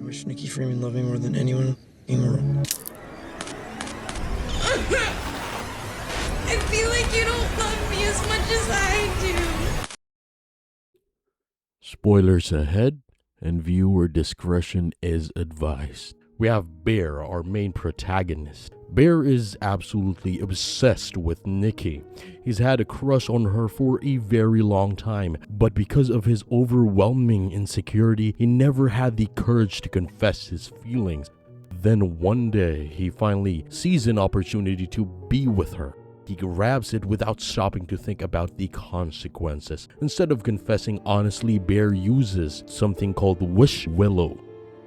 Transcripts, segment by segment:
wish Nikki Freeman loved me more than anyone in the world. I feel like you don't love me as much as I do. Spoilers ahead, and viewer discretion is advised. We have Bear, our main protagonist. Bear is absolutely obsessed with Nikki. He's had a crush on her for a very long time, but because of his overwhelming insecurity, he never had the courage to confess his feelings. Then one day, he finally sees an opportunity to be with her. He grabs it without stopping to think about the consequences. Instead of confessing honestly, Bear uses something called Wish Willow.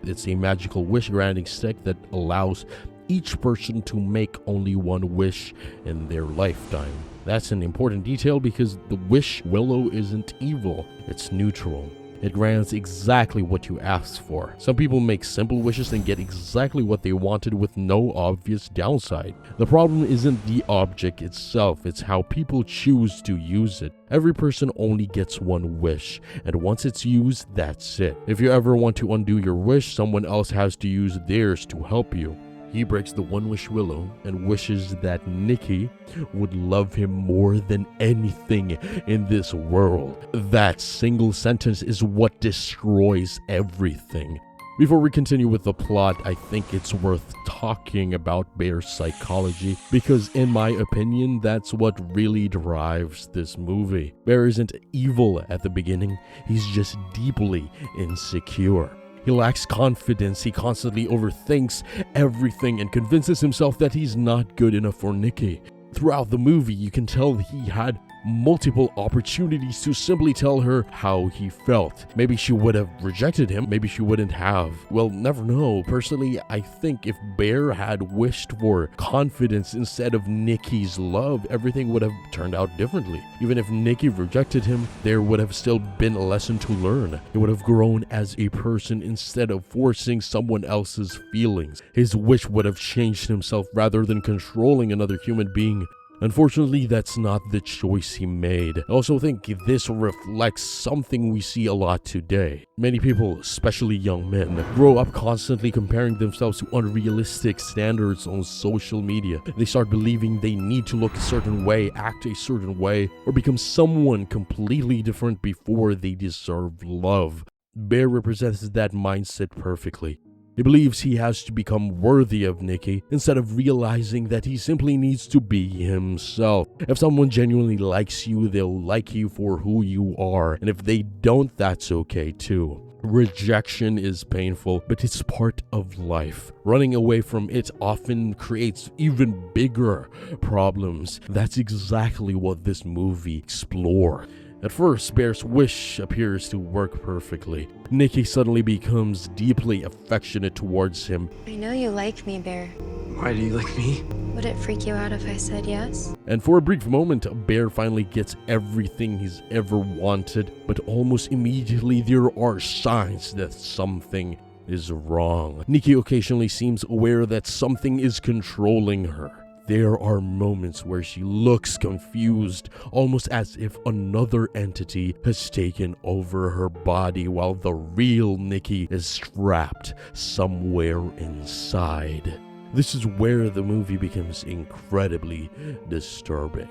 It's a magical wish granting stick that allows each person to make only one wish in their lifetime. That's an important detail because the Wish Willow isn't evil, it's neutral. It grants exactly what you ask for. Some people make simple wishes and get exactly what they wanted with no obvious downside. The problem isn't the object itself, it's how people choose to use it. Every person only gets one wish, and once it's used, that's it. If you ever want to undo your wish, someone else has to use theirs to help you. He breaks the One Wish Willow and wishes that Nikki would love him more than anything in this world. That single sentence is what destroys everything. Before we continue with the plot, I think it's worth talking about Bear's psychology because in my opinion, that's what really drives this movie. Bear isn't evil at the beginning, he's just deeply insecure. He lacks confidence, he constantly overthinks everything and convinces himself that he's not good enough for Nikki. Throughout the movie, you can tell he had multiple opportunities to simply tell her how he felt. Maybe she would have rejected him, maybe she wouldn't have. We'll never know. Personally, I think if Bear had wished for confidence instead of Nikki's love, everything would have turned out differently. Even if Nikki rejected him, there would have still been a lesson to learn. He would have grown as a person instead of forcing someone else's feelings. His wish would have changed himself rather than controlling another human being. Unfortunately, that's not the choice he made. I also think this reflects something we see a lot today. Many people, especially young men, grow up constantly comparing themselves to unrealistic standards on social media. They start believing they need to look a certain way, act a certain way, or become someone completely different before they deserve love. Bear represents that mindset perfectly. He believes he has to become worthy of Nikki instead of realizing that he simply needs to be himself. If someone genuinely likes you, they'll like you for who you are. And if they don't, that's okay too. Rejection is painful, but it's part of life. Running away from it often creates even bigger problems. That's exactly what this movie explores. At first, Bear's wish appears to work perfectly. Nikki suddenly becomes deeply affectionate towards him. I know you like me, Bear. Why do you like me? Would it freak you out if I said yes? And for a brief moment, Bear finally gets everything he's ever wanted, but almost immediately there are signs that something is wrong. Nikki occasionally seems aware that something is controlling her. There are moments where she looks confused, almost as if another entity has taken over her body while the real Nikki is trapped somewhere inside. This is where the movie becomes incredibly disturbing.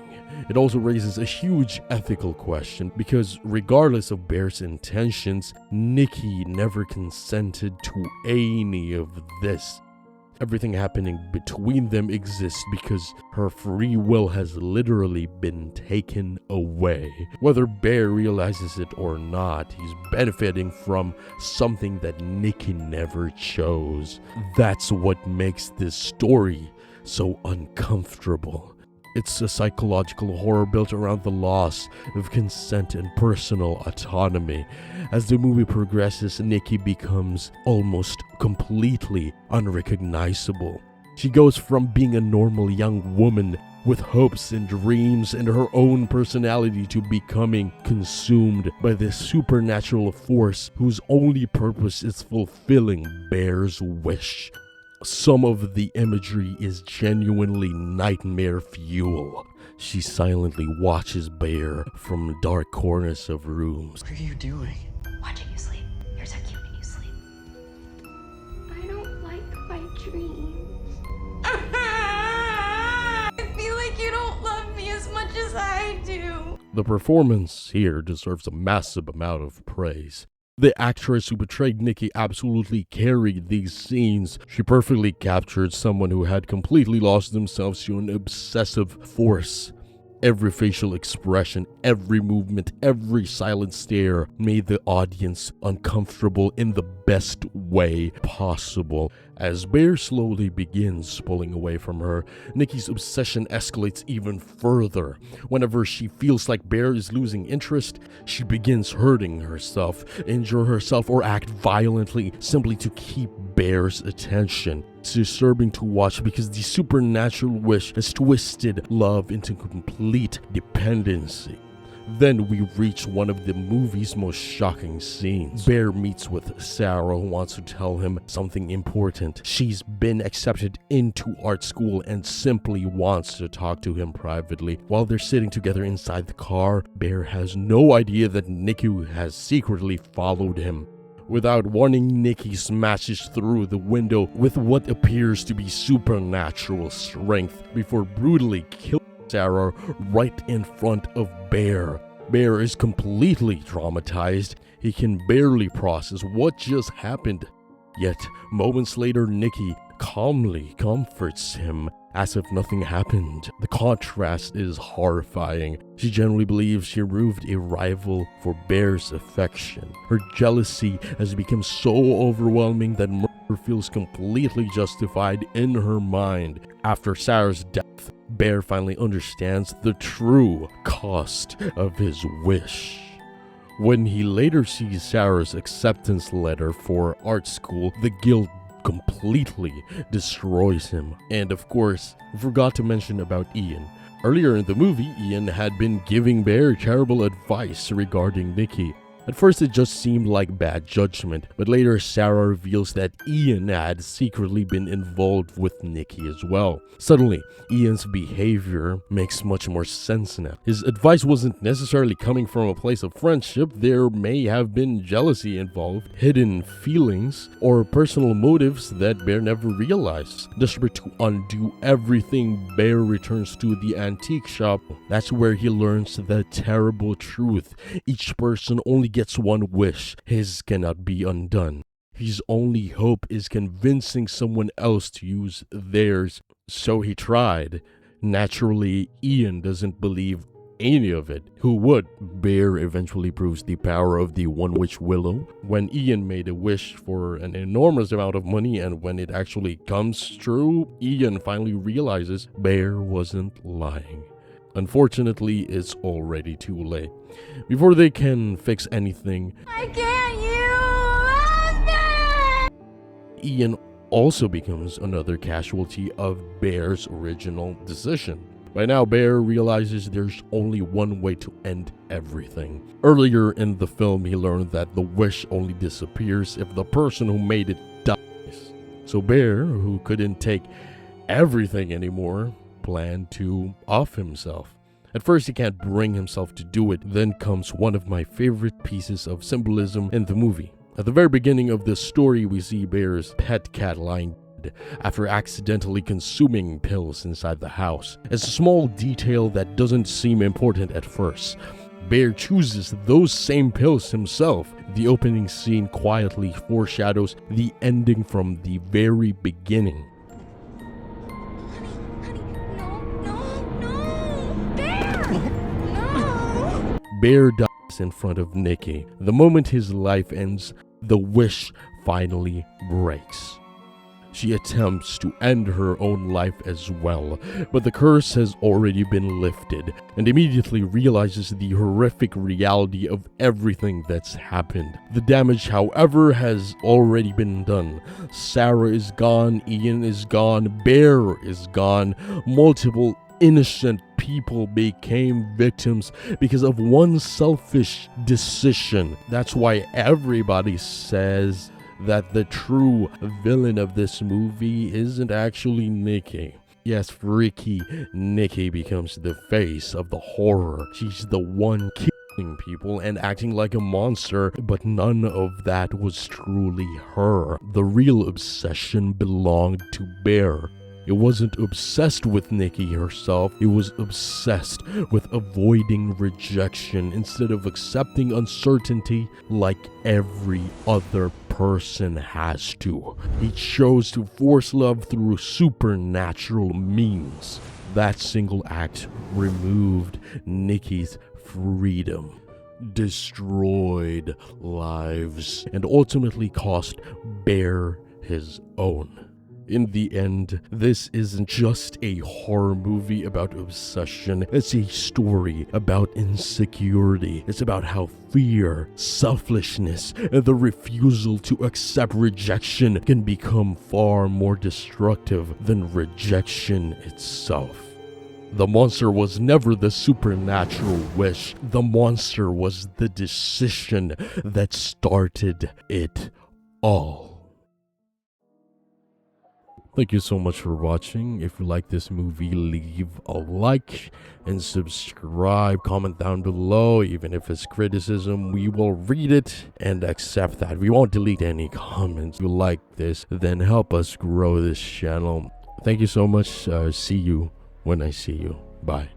It also raises a huge ethical question because regardless of Bear's intentions, Nikki never consented to any of this. Everything happening between them exists because her free will has literally been taken away. Whether Bear realizes it or not, he's benefiting from something that Nikki never chose. That's what makes this story so uncomfortable. It's a psychological horror built around the loss of consent and personal autonomy. As the movie progresses, Nikki becomes almost completely unrecognizable. She goes from being a normal young woman with hopes and dreams and her own personality to becoming consumed by this supernatural force whose only purpose is fulfilling Bear's wish. Some of the imagery is genuinely nightmare fuel. She silently watches Bear from dark corners of rooms. What are you doing? Watching you sleep. You're so cute when you sleep. dreams. I feel like you don't love me as much as I do. The performance here deserves a massive amount of praise. The actress who portrayed Nikki absolutely carried these scenes. She perfectly captured someone who had completely lost themselves to an obsessive force. Every facial expression, every movement, every silent stare made the audience uncomfortable in the best way possible. As Bear slowly begins pulling away from her, Nikki's obsession escalates even further. Whenever she feels like Bear is losing interest, she begins hurting herself, injure herself, or act violently simply to keep Bear's attention. It's disturbing to watch because the supernatural wish has twisted love into complete dependency. Then we reach one of the movie's most shocking scenes. Bear meets with Sarah, who wants to tell him something important. She's been accepted into art school and simply wants to talk to him privately. While they're sitting together inside the car, Bear has no idea that Nikki has secretly followed him. Without warning, Nikki smashes through the window with what appears to be supernatural strength before brutally killing Sarah right in front of Bear. Bear is completely traumatized. He can barely process what just happened. Yet, moments later, Nikki calmly comforts him as if nothing happened. The contrast is horrifying. She genuinely believes she removed a rival for Bear's affection. Her jealousy has become so overwhelming that murder feels completely justified in her mind. After Sarah's death, Bear finally understands the true cost of his wish. When he later sees Sarah's acceptance letter for art school, the guilt completely destroys him. And of course, I forgot to mention about Ian. Earlier in the movie, Ian had been giving Bear terrible advice regarding Nikki. At first it just seemed like bad judgment, but later Sarah reveals that Ian had secretly been involved with Nikki as well. Suddenly, Ian's behavior makes much more sense now. His advice wasn't necessarily coming from a place of friendship. There may have been jealousy involved, hidden feelings, or personal motives that Bear never realized. Desperate to undo everything, Bear returns to the antique shop. That's where he learns the terrible truth. Each person only gets one wish. His cannot be undone. His only hope is convincing someone else to use theirs. So he tried. Naturally, Ian doesn't believe any of it. Who would? Bear eventually proves the power of the one witch willow. When Ian made a wish for an enormous amount of money, and when it actually comes true, Ian finally realizes Bear wasn't lying. Unfortunately, it's already too late. Before they can fix anything, Why can't you love me? Ian also becomes another casualty of Bear's original decision. By now, Bear realizes there's only one way to end everything. Earlier in the film, he learned that the wish only disappears if the person who made it dies. So Bear, who couldn't take everything anymore, planned to off himself. At first, he can't bring himself to do it. Then comes one of my favorite pieces of symbolism in the movie. At the very beginning of the story, we see Bear's pet cat lying dead after accidentally consuming pills inside the house. It's a small detail that doesn't seem important at first. Bear chooses those same pills himself. The opening scene quietly foreshadows the ending from the very beginning. Bear dies in front of Nikki. The moment his life ends, the wish finally breaks. She attempts to end her own life as well, but the curse has already been lifted, and immediately realizes the horrific reality of everything that's happened. The damage, however, has already been done. Sarah is gone, Ian is gone, Bear is gone, multiple innocent people became victims because of one selfish decision. That's why everybody says that the true villain of this movie isn't actually Nikki. Yes, freaky Nikki becomes the face of the horror. She's the one killing people and acting like a monster, but none of that was truly her. The real obsession belonged to Bear. It wasn't obsessed with Nikki herself, it was obsessed with avoiding rejection instead of accepting uncertainty like every other person has to. He chose to force love through supernatural means. That single act removed Nikki's freedom, destroyed lives, and ultimately cost Bear his own. In the end, this isn't just a horror movie about obsession, it's a story about insecurity. It's about how fear, selfishness, and the refusal to accept rejection can become far more destructive than rejection itself. The monster was never the supernatural wish. The monster was the decision that started it all. Thank you so much for watching. If you like this movie, leave a like and subscribe. Comment down below. Even if it's criticism, we will read it and accept that. We won't delete any comments. If you like this, then help us grow this channel. Thank you so much. See you when I see you. Bye.